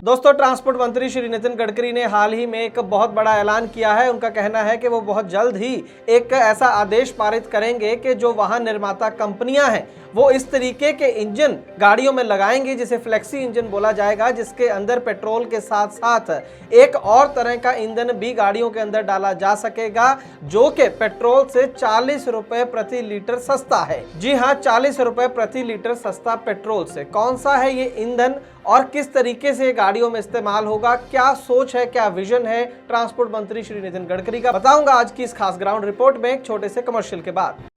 दोस्तों, ट्रांसपोर्ट मंत्री श्री नितिन गडकरी ने हाल ही में एक बहुत बड़ा ऐलान किया है। उनका कहना है कि वो बहुत जल्द ही एक ऐसा आदेश पारित करेंगे कि जो वाहन निर्माता कंपनियां हैं वो इस तरीके के इंजन गाड़ियों में लगाएंगे जिसे फ्लेक्सी इंजन बोला जाएगा, जिसके अंदर पेट्रोल के साथ साथ एक और तरह का ईंधन भी गाड़ियों के अंदर डाला जा सकेगा, जो कि पेट्रोल से 40 रुपए प्रति लीटर सस्ता है। जी हाँ, 40 रुपए प्रति लीटर सस्ता पेट्रोल से। कौन सा है ये ईंधन और किस तरीके से गाड़ियों में इस्तेमाल होगा, क्या सोच है, क्या विजन है ट्रांसपोर्ट मंत्री श्री नितिन गडकरी का, बताऊंगा आज की इस खास ग्राउंड रिपोर्ट में एक छोटे से कमर्शियल के बाद।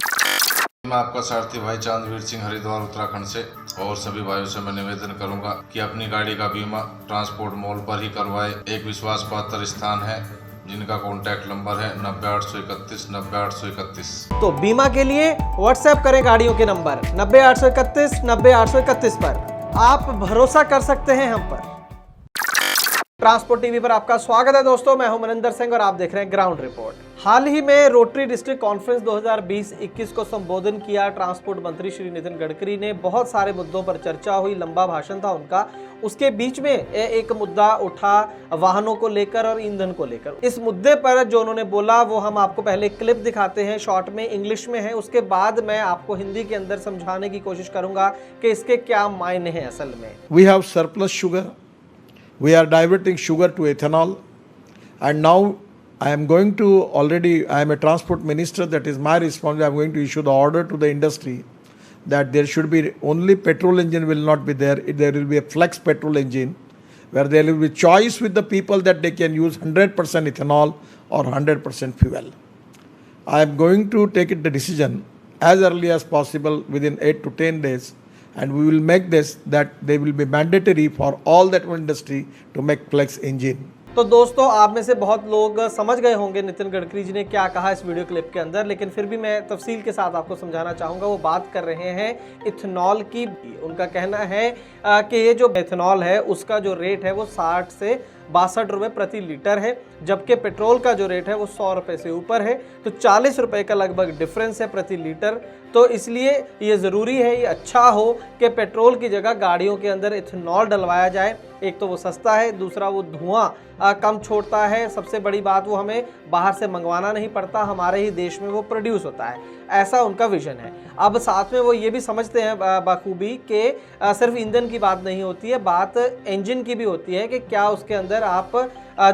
मैं आपका सारथी भाई चांदवीर सिंह, हरिद्वार उत्तराखंड से। और सभी भाइयों से मैं निवेदन करूंगा कि अपनी गाड़ी का बीमा ट्रांसपोर्ट मॉल पर ही करवाए। एक विश्वास पात्र स्थान है जिनका कॉन्टैक्ट नंबर है 90 831 90 831। तो बीमा के लिए व्हाट्सएप करें गाड़ियों के नंबर 90 831 90 831 पर। आप भरोसा कर सकते हैं हम पर। ट्रांसपोर्ट टीवी पर आपका स्वागत है दोस्तों, मैं हूं मनिंदर सिंह और आप देख रहे हैं ग्राउंड रिपोर्ट। हाल ही में रोटरी डिस्ट्रिक्ट कॉन्फ्रेंस 2020-21 को संबोधन किया ट्रांसपोर्ट मंत्री श्री नितिन गडकरी ने। बहुत सारे मुद्दों पर चर्चा हुई, लंबा भाषण था उनका। उसके बीच में एक मुद्दा उठा वाहनों को लेकर और ईंधन को लेकर। इस मुद्दे पर जो उन्होंने बोला वो हम आपको पहले क्लिप दिखाते हैं, शॉर्ट में इंग्लिश में है, उसके बाद मैं आपको हिंदी के अंदर समझाने की कोशिश करूंगा कि इसके क्या मायने हैं असल में। We have surplus sugar. We are diverting sugar to ethanol, and now I am going to I am a transport minister, that is my responsibility. I am going to issue the order to the industry that there should be only petrol engine will not be there. There will be a flex petrol engine where there will be choice with the people that they can use 100% ethanol or 100% fuel. I am going to take the decision as early as possible within 8 to 10 days. And we will make this that they will be mandatory for all that industry to make flex engine. तो दोस्तों, आप में से बहुत लोग समझ गए होंगे नितिन गडकरी जी ने क्या कहा इस वीडियो क्लिप के अंदर, लेकिन फिर भी मैं तफसील के साथ आपको समझाना चाहूँगा। वो बात कर रहे हैं इथेनॉल की। उनका कहना है कि ये जो इथेनॉल है उसका जो रेट है वो 60 से 62 रुपये प्रति लीटर है, जबकि पेट्रोल का जो रेट है वो 100 रुपये से ऊपर है। तो 40 रुपये का लगभग डिफरेंस है प्रति लीटर। तो इसलिए ये ज़रूरी है, ये अच्छा हो कि पेट्रोल की जगह गाड़ियों के अंदर इथेनॉल डलवाया जाए। एक तो वो सस्ता है, दूसरा वो धुआं कम छोड़ता है। सबसे बड़ी बात, वो हमें बाहर से मंगवाना नहीं पड़ता, हमारे ही देश में वो प्रोड्यूस होता है। ऐसा उनका विजन है। अब साथ में वो ये भी समझते हैं बखूबी कि सिर्फ ईंधन की बात नहीं होती है, बात इंजन की भी होती है कि क्या उसके अंदर आप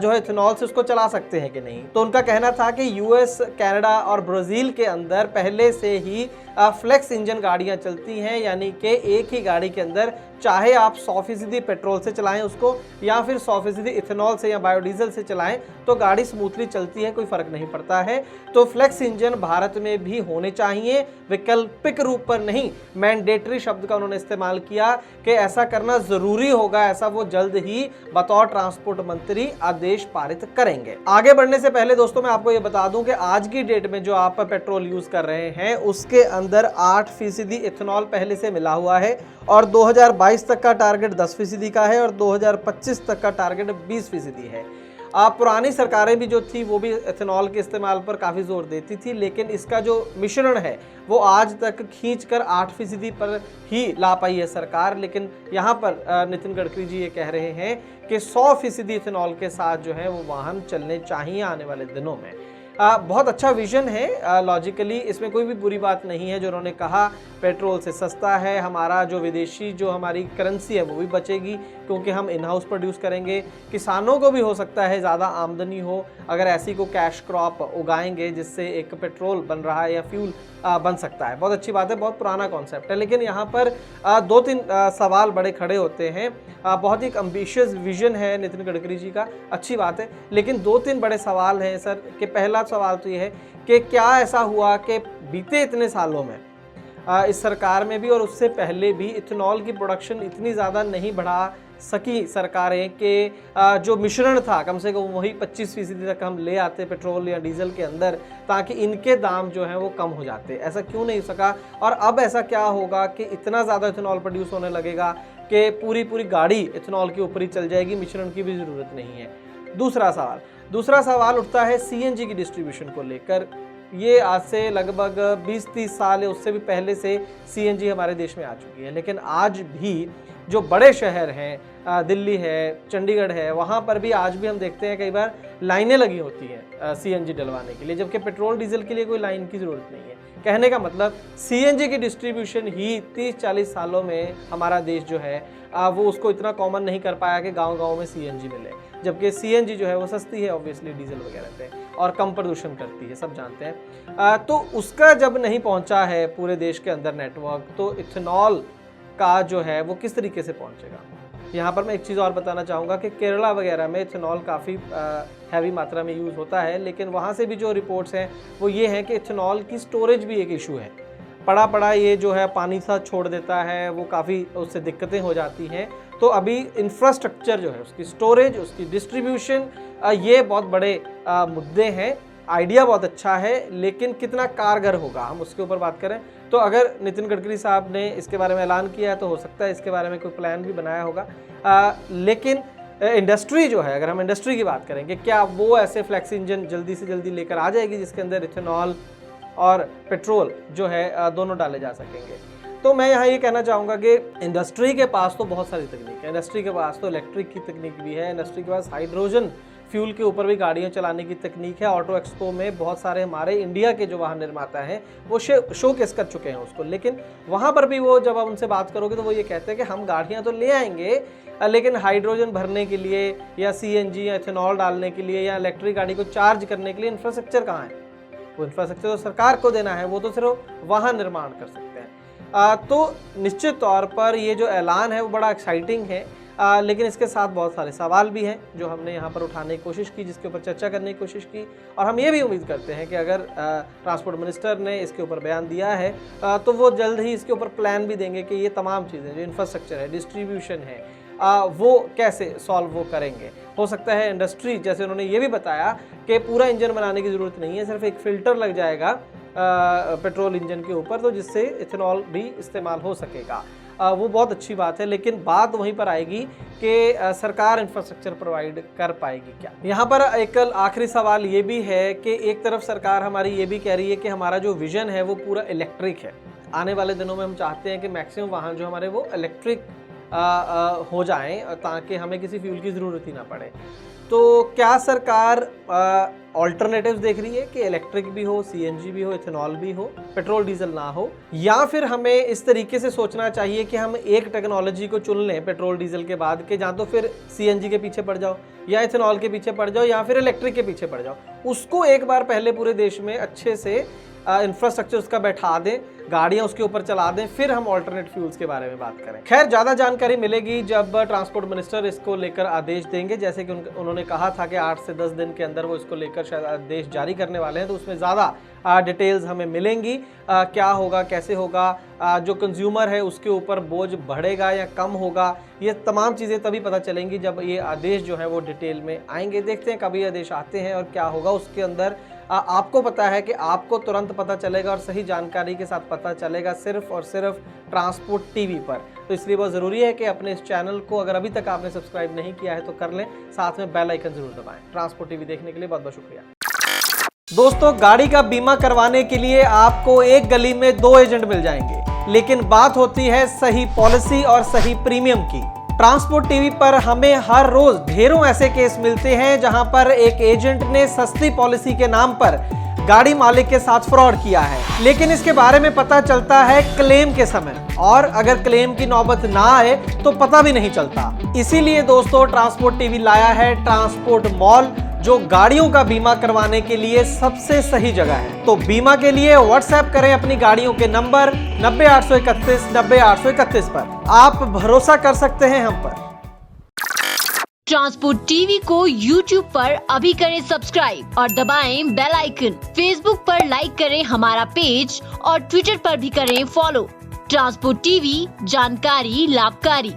जो है इथेनॉल से उसको चला सकते हैं कि नहीं। तो उनका कहना था कि यूएस, कनाडा और ब्राज़ील के अंदर पहले से ही फ्लेक्स इंजन गाड़ियां चलती हैं, यानी कि एक ही गाड़ी के अंदर चाहे आप 100% पेट्रोल से चलाएं उसको या फिर 100% इथेनॉल से या बायोडीजल से चलाएं तो गाड़ी स्मूथली चलती है, कोई फ़र्क नहीं पड़ता है। तो फ्लेक्स इंजन भारत में भी होने चाहिए, वैकल्पिक रूप पर नहीं। मैंडेटरी शब्द का उन्होंने इस्तेमाल किया कि ऐसा करना ज़रूरी होगा, ऐसा वो जल्द ही बतौर ट्रांसपोर्ट मंत्री आदेश पारित करेंगे। आगे बढ़ने से पहले दोस्तों, मैं आपको ये बता दूं कि आज की डेट में जो आप पेट्रोल यूज़ कर रहे हैं उसके अंदर 8% इथेनॉल पहले से मिला हुआ है और 2022 तक का टारगेट 10% का है और 2025 तक का टारगेट 20% है। पुरानी सरकारें भी जो थी वो भी इथेनॉल के इस्तेमाल पर काफ़ी जोर देती थी, लेकिन इसका जो मिश्रण है वो आज तक खींचकर 8% पर ही ला पाई है सरकार। लेकिन यहाँ पर नितिन गडकरी जी ये कह रहे हैं कि 100% इथेनॉल के साथ जो है वो वाहन चलने चाहिए आने वाले दिनों में। बहुत अच्छा विजन है लॉजिकली, इसमें कोई भी बुरी बात नहीं है। जो उन्होंने कहा पेट्रोल से सस्ता है, हमारा जो विदेशी जो हमारी करेंसी है वो भी बचेगी क्योंकि हम इन हाउस प्रोड्यूस करेंगे। किसानों को भी हो सकता है ज़्यादा आमदनी हो अगर ऐसी को कैश क्रॉप उगाएंगे जिससे एक पेट्रोल बन रहा है या फ्यूल बन सकता है। बहुत अच्छी बात है, बहुत पुराना कॉन्सेप्ट है, लेकिन यहाँ पर 2-3 सवाल बड़े खड़े होते हैं। बहुत ही एम्बिशियस विजन है नितिन गडकरी जी का, अच्छी बात है, लेकिन 2-3 बड़े सवाल हैं सर। कि पहला सवाल तो ये है कि क्या ऐसा हुआ कि बीते इतने सालों में इस सरकार में भी और उससे पहले भी इथेनॉल की प्रोडक्शन इतनी ज़्यादा नहीं बढ़ा सकी सरकारें कि जो मिश्रण था कम से कम वही 25% तक हम ले आते पेट्रोल या डीजल के अंदर, ताकि इनके दाम जो हैं वो कम हो जाते। ऐसा क्यों नहीं सका और अब ऐसा क्या होगा कि इतना ज़्यादा इथेनॉल प्रोड्यूस होने लगेगा कि पूरी गाड़ी इथेनॉल के ऊपर ही चल जाएगी, मिश्रण की भी ज़रूरत नहीं है। दूसरा सवाल उठता है सीएनजी की डिस्ट्रीब्यूशन को लेकर। ये आज से लगभग 20-30 साल या उससे भी पहले से CNG हमारे देश में आ चुकी है, लेकिन आज भी जो बड़े शहर हैं, दिल्ली है, चंडीगढ़ है, वहाँ पर भी आज भी हम देखते हैं कई बार लाइनें लगी होती हैं CNG डलवाने के लिए, जबकि पेट्रोल डीजल के लिए कोई लाइन की ज़रूरत नहीं है। कहने का मतलब CNG की डिस्ट्रीब्यूशन ही 30-40 सालों में हमारा देश जो है वो उसको इतना कॉमन नहीं कर पाया कि गांव-गांव में CNG मिले, जबकि CNG जो है वो सस्ती है ऑब्वियसली डीजल वगैरह पे और कम प्रदूषण करती है, सब जानते हैं। तो उसका जब नहीं पहुंचा है पूरे देश के अंदर नेटवर्क, तो इथेनॉल का जो है वो किस तरीके से पहुंचेगा। यहाँ पर मैं एक चीज़ और बताना चाहूँगा कि केरला वगैरह में इथेनॉल काफ़ी हैवी मात्रा में यूज़ होता है, लेकिन वहाँ से भी जो रिपोर्ट्स हैं वो ये हैं कि इथेनॉल की स्टोरेज भी एक इशू है। पड़ा ये जो है पानी सा छोड़ देता है, वो काफ़ी उससे दिक्कतें हो जाती हैं। तो अभी इंफ्रास्ट्रक्चर जो है, उसकी स्टोरेज, उसकी डिस्ट्रीब्यूशन, ये बहुत बड़े मुद्दे हैं। आइडिया बहुत अच्छा है, लेकिन कितना कारगर होगा, हम उसके ऊपर बात करें तो अगर नितिन गडकरी साहब ने इसके बारे में ऐलान किया है तो हो सकता है इसके बारे में कोई प्लान भी बनाया होगा। लेकिन इंडस्ट्री जो है, अगर हम इंडस्ट्री की बात करेंगे, क्या वो ऐसे फ्लैक्स इंजन जल्दी से जल्दी लेकर आ जाएगी जिसके अंदर इथेनॉल और पेट्रोल जो है दोनों डाले जा सकेंगे। तो मैं यहाँ ये कहना चाहूँगा कि इंडस्ट्री के पास तो बहुत सारी तकनीक है, इंडस्ट्री के पास तो इलेक्ट्रिक की तकनीक भी है, इंडस्ट्री के पास हाइड्रोजन फ्यूल के ऊपर भी गाड़ियाँ चलाने की तकनीक है। ऑटो एक्सपो में बहुत सारे हमारे इंडिया के जो वाहन निर्माता हैं वो शोकेस कर चुके हैं उसको, लेकिन वहाँ पर भी वो जब आप उनसे बात करोगे तो वो ये कहते हैं कि हम गाड़ियाँ तो ले आएंगे, लेकिन हाइड्रोजन भरने के लिए या CNG या इथेनॉल डालने के लिए या इलेक्ट्रिक गाड़ी को चार्ज करने के लिए इंफ्रास्ट्रक्चर कहाँ है। वो इंफ्रास्ट्रक्चर तो सरकार को देना है, वो तो सिर्फ वाहन निर्माण कर सकते हैं। तो निश्चित तौर पर ये जो ऐलान है वो बड़ा एक्साइटिंग है, लेकिन इसके साथ बहुत सारे सवाल भी हैं जो हमने यहाँ पर उठाने की कोशिश की, जिसके ऊपर चर्चा करने की कोशिश की। और हम ये भी उम्मीद करते हैं कि अगर ट्रांसपोर्ट मिनिस्टर ने इसके ऊपर बयान दिया है तो वो जल्द ही इसके ऊपर प्लान भी देंगे कि ये तमाम चीज़ें जो इंफ्रास्ट्रक्चर है, डिस्ट्रीब्यूशन है, वो कैसे सॉल्व वो करेंगे। हो सकता है इंडस्ट्री, जैसे उन्होंने ये भी बताया कि पूरा इंजन बनाने की ज़रूरत नहीं है, सिर्फ एक फ़िल्टर लग जाएगा पेट्रोल इंजन के ऊपर, तो जिससे इथेनॉल भी इस्तेमाल हो सकेगा। वो बहुत अच्छी बात है, लेकिन बात वहीं पर आएगी कि सरकार इंफ्रास्ट्रक्चर प्रोवाइड कर पाएगी क्या। यहाँ पर एक आखिरी सवाल ये भी है कि एक तरफ सरकार हमारी ये भी कह रही है कि हमारा जो विजन है वो पूरा इलेक्ट्रिक है। आने वाले दिनों में हम चाहते हैं कि मैक्सिमम वाहन जो हमारे वो इलेक्ट्रिक हो जाएं ताकि हमें किसी फ्यूल की ज़रूरत ही ना पड़े। तो क्या सरकार ऑल्टरनेटिव्स देख रही है कि इलेक्ट्रिक भी हो, CNG भी हो, इथेनॉल भी हो, पेट्रोल डीजल ना हो, या फिर हमें इस तरीके से सोचना चाहिए कि हम एक टेक्नोलॉजी को चुन लें पेट्रोल डीजल के बाद के, जहाँ तो फिर CNG के पीछे पड़ जाओ या इथेनॉल के पीछे पड़ जाओ या फिर इलेक्ट्रिक के पीछे पड़ जाओ, उसको एक बार पहले पूरे देश में अच्छे से इंफ्रास्ट्रक्चर उसका बैठा दें, गाड़ियां उसके ऊपर चला दें, फिर हम ऑल्टरनेट फ्यूल्स के बारे में बात करें। खैर, ज़्यादा जानकारी मिलेगी जब ट्रांसपोर्ट मिनिस्टर इसको लेकर आदेश देंगे, जैसे कि उन्होंने कहा था कि 8 से 10 दिन के अंदर वो इसको लेकर शायद आदेश जारी करने वाले हैं, तो उसमें ज़्यादा डिटेल्स हमें मिलेंगी। क्या होगा, कैसे होगा, जो कंज्यूमर है उसके ऊपर बोझ बढ़ेगा या कम होगा, ये तमाम चीज़ें तभी पता चलेंगी जब ये आदेश जो है वो डिटेल में आएंगे। देखते हैं कभी आदेश आते हैं और क्या होगा उसके अंदर। आपको पता है कि आपको तुरंत पता चलेगा और सही जानकारी के साथ पता चलेगा सिर्फ और सिर्फ ट्रांसपोर्ट टीवी पर। तो इसलिए बहुत ज़रूरी है कि अपने इस चैनल को अगर अभी तक आपने सब्सक्राइब नहीं किया है तो कर लें, साथ में बेल आइकन जरूर दबाएं। ट्रांसपोर्ट टीवी देखने के लिए बहुत बहुत शुक्रिया। दोस्तों, गाड़ी का बीमा करवाने के लिए आपको एक गली में 2 एजेंट मिल जाएंगे, लेकिन बात होती है सही पॉलिसी और सही प्रीमियम की। ट्रांसपोर्ट टीवी पर हमें हर रोज ढेरों ऐसे केस मिलते हैं जहां पर एक एजेंट ने सस्ती पॉलिसी के नाम पर गाड़ी मालिक के साथ फ्रॉड किया है, लेकिन इसके बारे में पता चलता है क्लेम के समय, और अगर क्लेम की नौबत ना आए तो पता भी नहीं चलता। इसीलिए दोस्तों, ट्रांसपोर्ट टीवी लाया है ट्रांसपोर्ट मॉल, जो गाड़ियों का बीमा करवाने के लिए सबसे सही जगह है। तो बीमा के लिए व्हाट्सएप करें अपनी गाड़ियों के नंबर 90-831 90-831 पर। आप भरोसा कर सकते हैं हम पर। ट्रांसपोर्ट टीवी को YouTube पर अभी करें सब्सक्राइब और दबाएं बेल आइकन। फेसबुक पर लाइक करें हमारा पेज और ट्विटर पर भी करें फॉलो। ट्रांसपोर्ट टीवी, जानकारी लाभकारी।